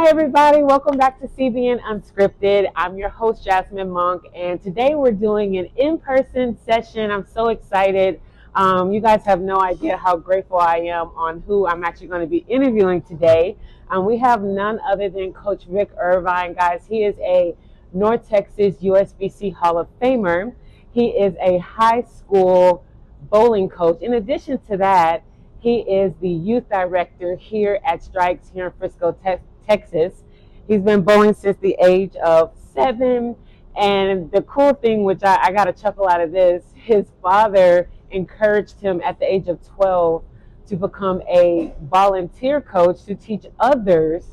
Hi, everybody. Welcome back to CBN Unscripted. I'm your host, Jasmine Monk, and today we're doing an in-person session. I'm so excited. You guys have no idea how grateful I am on who I'm actually going to be interviewing today. We have none other than Coach Rick Irvine, guys. He is a North Texas USBC Hall of Famer. He is a high school bowling coach. In addition to that, he is the youth director here at Strikz here in Frisco, Texas. He's been bowling since the age of 7. And the cool thing, which I got a chuckle out of this, his father encouraged him at the age of 12 to become a volunteer coach to teach others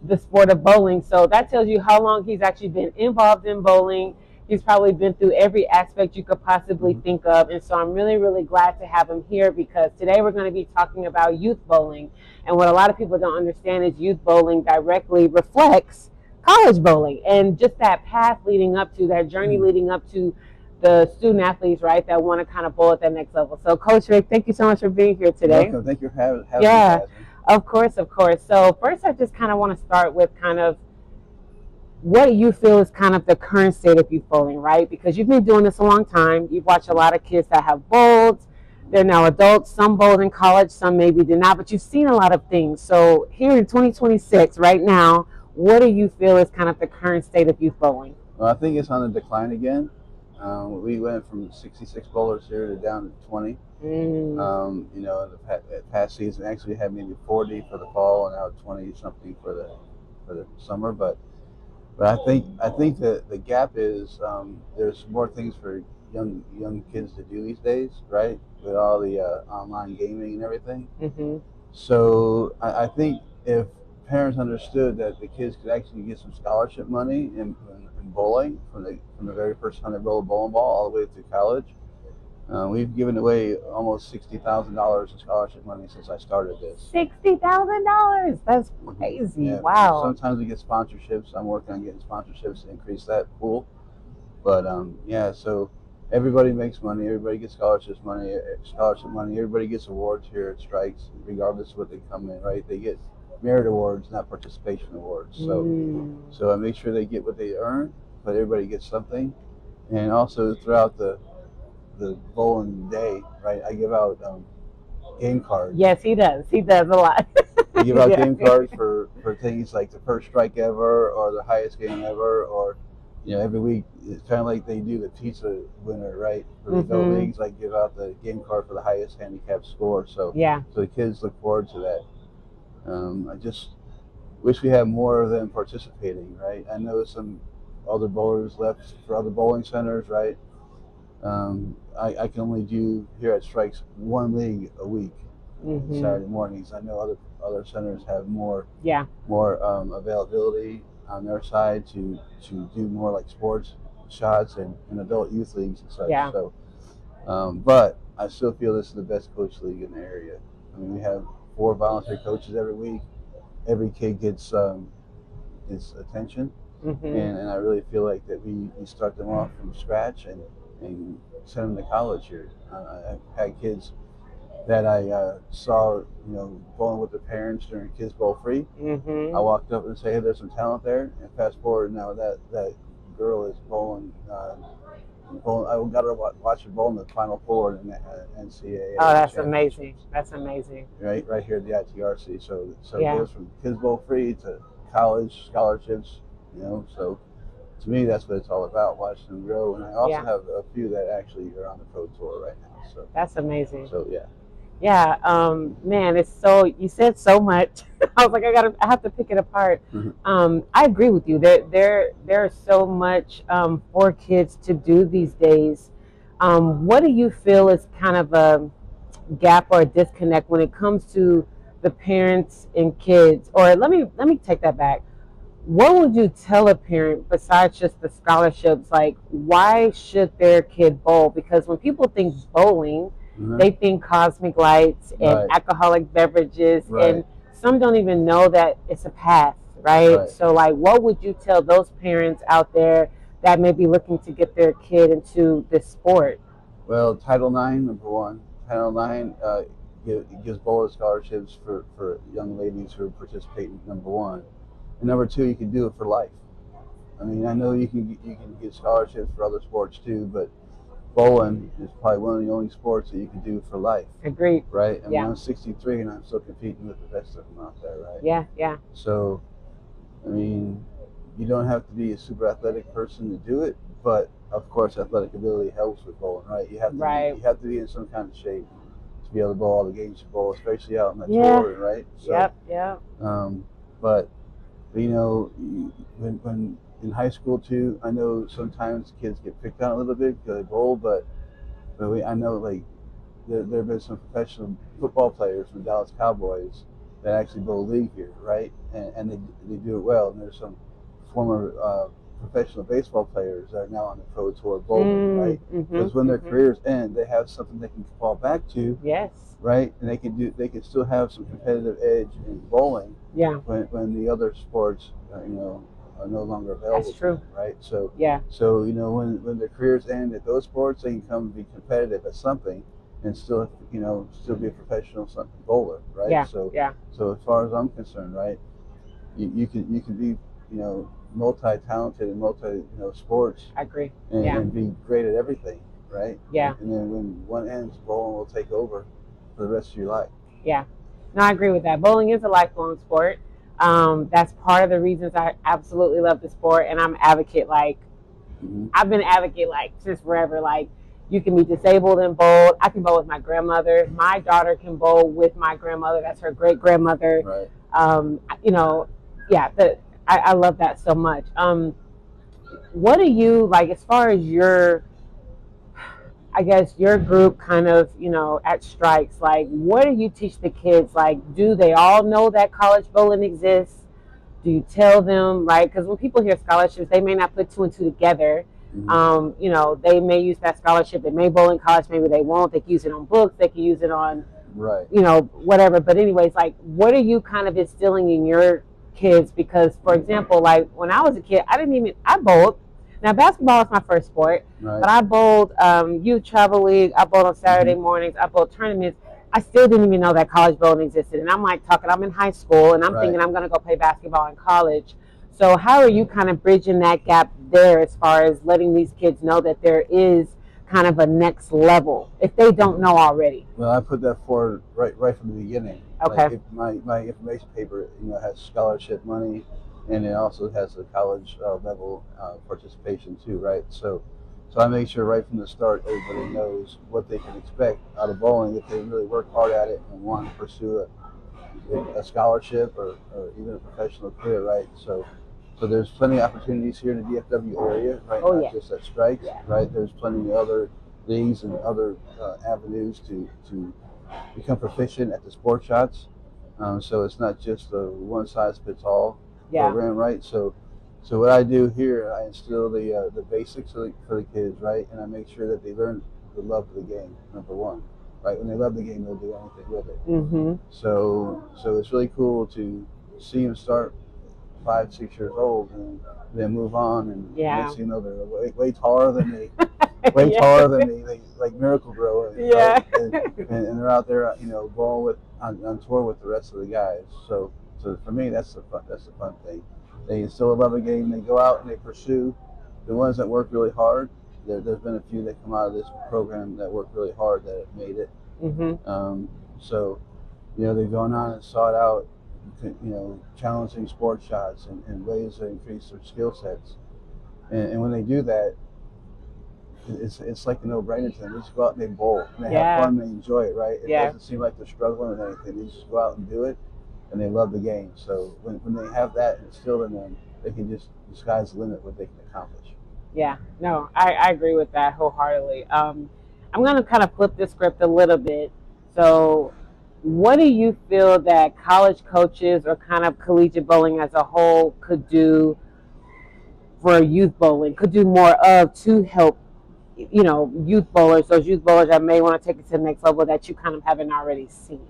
the sport of bowling. So that tells you how long he's actually been involved in bowling. He's probably been through every aspect you could possibly think of. And so I'm really, really glad to have him here because today we're going to be talking about youth bowling. And what a lot of people don't understand is youth bowling directly reflects college bowling and just that path leading up to that journey leading up to the student athletes, right, that want to kind of bowl at that next level. So Coach Rick, thank you so much for being here today. Welcome. Thank you for having me, Jasmine. Of course, of course. So first I just kind of want to start with kind of what you feel is kind of the current state of youth bowling, right? Because you've been doing this a long time. You've watched a lot of kids that have bowled. They're now adults. Some bowled in college, some maybe did not, but you've seen a lot of things. So here in 2026, right now, what do you feel is kind of the current state of youth bowling? Well, I think it's on the decline again. We went from 66 bowlers here to down to 20. The past season actually had maybe 40 for the fall and now 20 something for the summer. But I think that the gap is there's more things for young kids to do these days, right? With all the online gaming and everything. So I think if parents understood that the kids could actually get some scholarship money in bowling from the very first time they roll a bowling ball all the way through college. We've given away almost $60,000 in scholarship money since I started this. $60,000? That's crazy! Yeah. Wow. Sometimes we get sponsorships. I'm working on getting sponsorships to increase that pool. But so everybody makes money. Everybody gets scholarship money. Everybody gets awards here at Strikz, regardless of what they come in. Right? They get merit awards, not participation awards. So I make sure they get what they earn, but everybody gets something. And also throughout the bowling day, right? I give out game cards. Yes, he does. He does a lot. I give out game cards for things like the first strike ever, or the highest game ever, or every week it's kind of like they do the pizza winner, right? For the adult leagues, I give out the game card for the highest handicap score. So the kids look forward to that. I just wish we had more of them participating, right? I know some other bowlers left for other bowling centers, right? I can only do here at Strikz one league a week, Saturday mornings. I know other centers have more availability on their side to do more like sports shots and adult youth leagues and such. So, but I still feel this is the best coach league in the area. I mean, we have 4 volunteer coaches every week. Every kid gets his attention, and I really feel like that we start them off from scratch and send them to college here. I've had kids that I saw, bowling with their parents during Kids Bowl Free. I walked up and said, "Hey, there's some talent there." And fast forward now, that girl is bowling. I got her watch her bowl in the Final Four in the NCAA. Oh, that's amazing! That's amazing. Right here at the ITRC. So it goes from Kids Bowl Free to college scholarships. So to me, that's what it's all about, watching them grow. And I also have a few that actually are on the pro tour right now. So that's amazing. So man, it's so, you said so much. I was like, I have to pick it apart. I agree with you. There's so much for kids to do these days. What do you feel is kind of a gap or a disconnect when it comes to the parents and kids? Or let me take that back. What would you tell a parent besides just the scholarships? Like, why should their kid bowl? Because when people think bowling, they think cosmic lights and alcoholic beverages, and some don't even know that it's a path, right? So, like, what would you tell those parents out there that may be looking to get their kid into this sport? Well, Title IX, number one. Title IX gives bowler scholarships for young ladies who participate in number one. and number two, you can do it for life. I mean, I know you can get scholarships for other sports too, but bowling is probably one of the only sports that you can do for life. Agreed. Right? I mean, Yeah. I'm 63 and I'm still competing with the best of them out there, right? Yeah, yeah. So, I mean, you don't have to be a super athletic person to do it, but of course, athletic ability helps with bowling, right? You have to you have to be in some kind of shape to be able to bowl all the games you bowl, especially out on the tour, right? So, yep. But you know, when in high school too, I know sometimes kids get picked on a little bit because they bowl, but I know like there have been some professional football players from Dallas Cowboys that actually bowl league here, right? And they do it well. And there's some former professional baseball players that are now on the pro tour bowling, right? Because when their careers end, they have something they can fall back to. Yes. Right, and they can still have some competitive edge in bowling. Yeah. When the other sports, you know, are no longer available. That's true. To them, right. So yeah. So you know, when their careers end at those sports, they can come be competitive at something, and still be a professional bowler, right? Yeah. So yeah. So as far as I'm concerned, right, you can be multi-talented in sports. I agree. And be great at everything, right? Yeah. And then when one ends, bowling will take over for the rest of your life. Yeah. No, I agree with that. Bowling is a lifelong sport. That's part of the reasons I absolutely love the sport, and I'm advocate I've been advocate since forever. You can be disabled and bowl. I can bowl with my grandmother. My daughter can bowl with my grandmother. That's her great grandmother. Right. I love that so much. What do you as far as your group kind of, at Strikz, what do you teach the kids? Do they all know that college bowling exists? Do you tell them, right? Because when people hear scholarships, they may not put two and two together. They may use that scholarship. They may bowl in college, maybe they won't. They can use it on books. They can use it on, whatever. But anyways, what are you kind of instilling in your kids? Because, for example, when I was a kid, I bowled. Now, basketball is my first sport, but I bowled youth travel league. I bowled on Saturday mornings. I bowled tournaments. I still didn't even know that college bowling existed. And I'm I'm in high school, and I'm thinking I'm going to go play basketball in college. So how are you kind of bridging that gap there as far as letting these kids know that there is kind of a next level if they don't know already? Well, I put that forward right from the beginning. Okay. My information paper, has scholarship money, and it also has the college level participation too, right? So I make sure right from the start everybody knows what they can expect out of bowling if they really work hard at it and want to pursue a scholarship or even a professional career, right? So there's plenty of opportunities here in the DFW area, right? Not just at Strikz, right? There's plenty of other leagues and other avenues to become proficient at the sport shots. So it's not just a one-size-fits-all program, right? So what I do here, I instill the basics for the kids, right? And I make sure that they learn the love of the game, number one, right? When they love the game, they'll do anything with it. So it's really cool to see them start 5, 6 years old and then move on, and next thing you know, they're way taller than me, taller than me. They like Miracle Grow, right? and they're out there, bowling on tour with the rest of the guys. So for me, that's the fun thing. They instill a love of the game. They go out and they pursue the ones that work really hard. There's been a few that come out of this program that work really hard that have made it. So they've gone on and sought out challenging sport shots and ways to increase their skill sets. And when they do that, it's like a no-brainer to them. They just go out and they bowl. And they have fun and they enjoy it, right? It doesn't seem like they're struggling with anything. They just go out and do it, and they love the game. So when they have that instilled in them, they can just, the sky's the limit what they can accomplish. Yeah, no, I agree with that wholeheartedly. I'm going to kind of flip the script a little bit. So what do you feel that college coaches or kind of collegiate bowling as a whole could do for youth bowling, could do more of to help, youth bowlers, those youth bowlers that may want to take it to the next level that you kind of haven't already seen?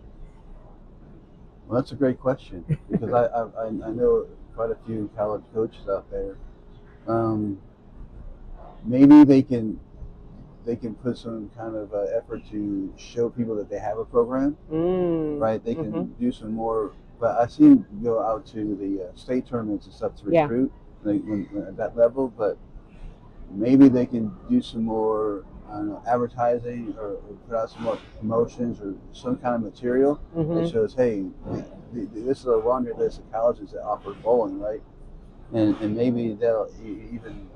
Well, that's a great question because I know quite a few college coaches out there. Maybe they can put some kind of effort to show people that they have a program, right? They can do some more but I see them go out to the state tournaments and stuff to recruit when at that level. But maybe they can do some more, I don't know, advertising or put out some more promotions or some kind of material that shows, hey, this is a laundry list of colleges that offer bowling, right? And maybe they'll even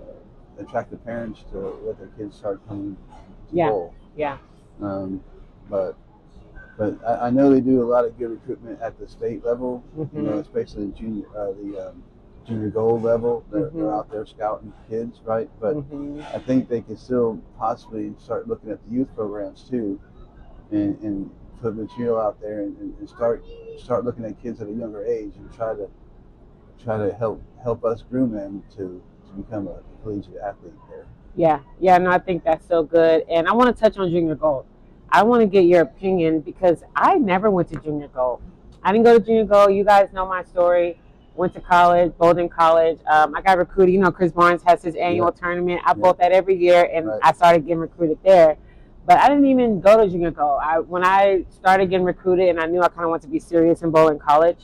attract the parents to let their kids start coming to bowl. Yeah. But I know they do a lot of good recruitment at the state level, you know, especially the junior gold level. They're out there scouting kids, right? But I think they can still possibly start looking at the youth programs too, and put material out there and start looking at kids at a younger age and try to help us groom them to become a collegiate athlete there. Yeah, no, I think that's so good. And I want to touch on junior gold. I want to get your opinion because I never went to junior gold. I didn't go to junior gold. You guys know my story. Went to college, bowled in college. I got recruited. You know, Chris Barnes has his annual tournament. I bowled that every year, and I started getting recruited there. But I didn't even go to junior gold. When I started getting recruited and I knew I kind of wanted to be serious in bowling college,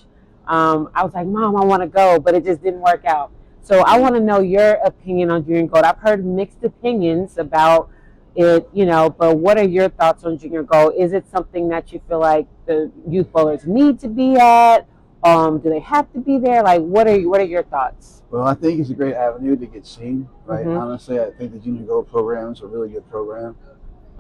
I was like, Mom, I want to go, but it just didn't work out. So I want to know your opinion on junior gold. I've heard mixed opinions about it, you know, but what are your thoughts on junior gold? Is it something that you feel like the youth bowlers need to be at? Do they have to be there? Like, what are your thoughts? Well, I think it's a great avenue to get seen, right? Honestly, I think the junior gold program is a really good program.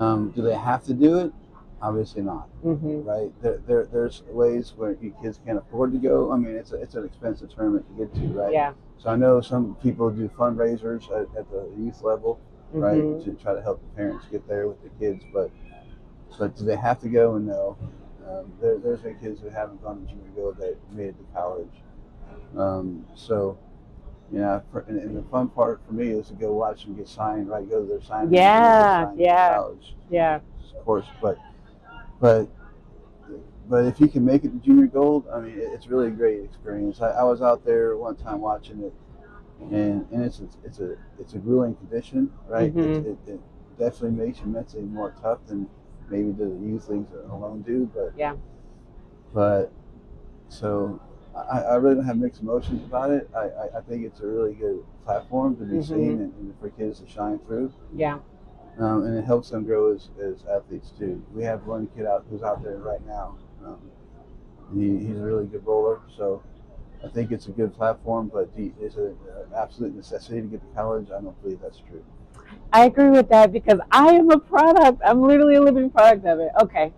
Do they have to do it? Obviously not, right? There's ways where kids can't afford to go. I mean, it's an expensive tournament to get to, right? Yeah. So I know some people do fundraisers at the youth level, right, to try to help the parents get there with the kids. But do they have to go? No. There's been kids who haven't gone to junior gold that made it to college. So, yeah, and the fun part for me is to go watch them get signed, right? Go to their signing. College. Yeah. Of course, but if you can make it to junior gold, I mean, it's really a great experience. I was out there one time watching it, and it's a grueling condition, right? It definitely makes you mentally more tough than maybe the youth leagues alone do, but so I really don't have mixed emotions about it. I think it's a really good platform to be seen and for kids to shine through. Yeah. And it helps them grow as athletes too. We have one kid who's out there right now. He's a really good bowler, so I think it's a good platform, but is it an absolute necessity to get to college? I don't believe that's true. I agree with that because I am a product. I'm literally a living product of it. Okay.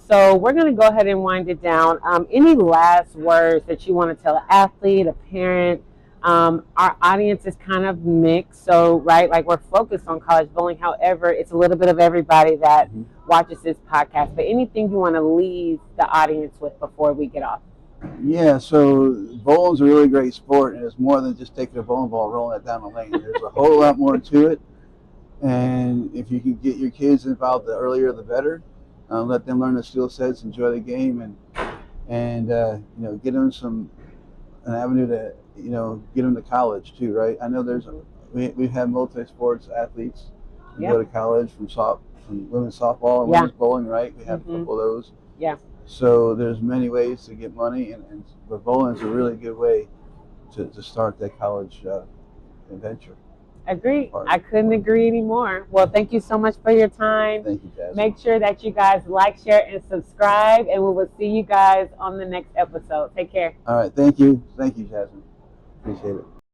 So we're going to go ahead and wind it down. Any last words that you want to tell an athlete, a parent? Our audience is kind of mixed. So, right, like we're focused on college bowling. However, it's a little bit of everybody that watches this podcast. But anything you want to leave the audience with before we get off? Yeah, so bowling's a really great sport, and it's more than just taking a bowling ball and rolling it down the lane. There's a whole lot more to it. And if you can get your kids involved, the earlier the better. Let them learn the skill sets, enjoy the game, and you know, get them an avenue to, you know, get them to college too, right? I know we have multi-sports athletes who go to college from women's softball and women's bowling, right? We have a couple of those. Yeah. So there's many ways to get money, but bowling is a really good way to start that college adventure. Agree. I couldn't agree anymore. Well, thank you so much for your time. Thank you, Jasmine. Make sure that you guys like, share, and subscribe, and we will see you guys on the next episode. Take care. All right. Thank you. Thank you, Jasmine. Appreciate it.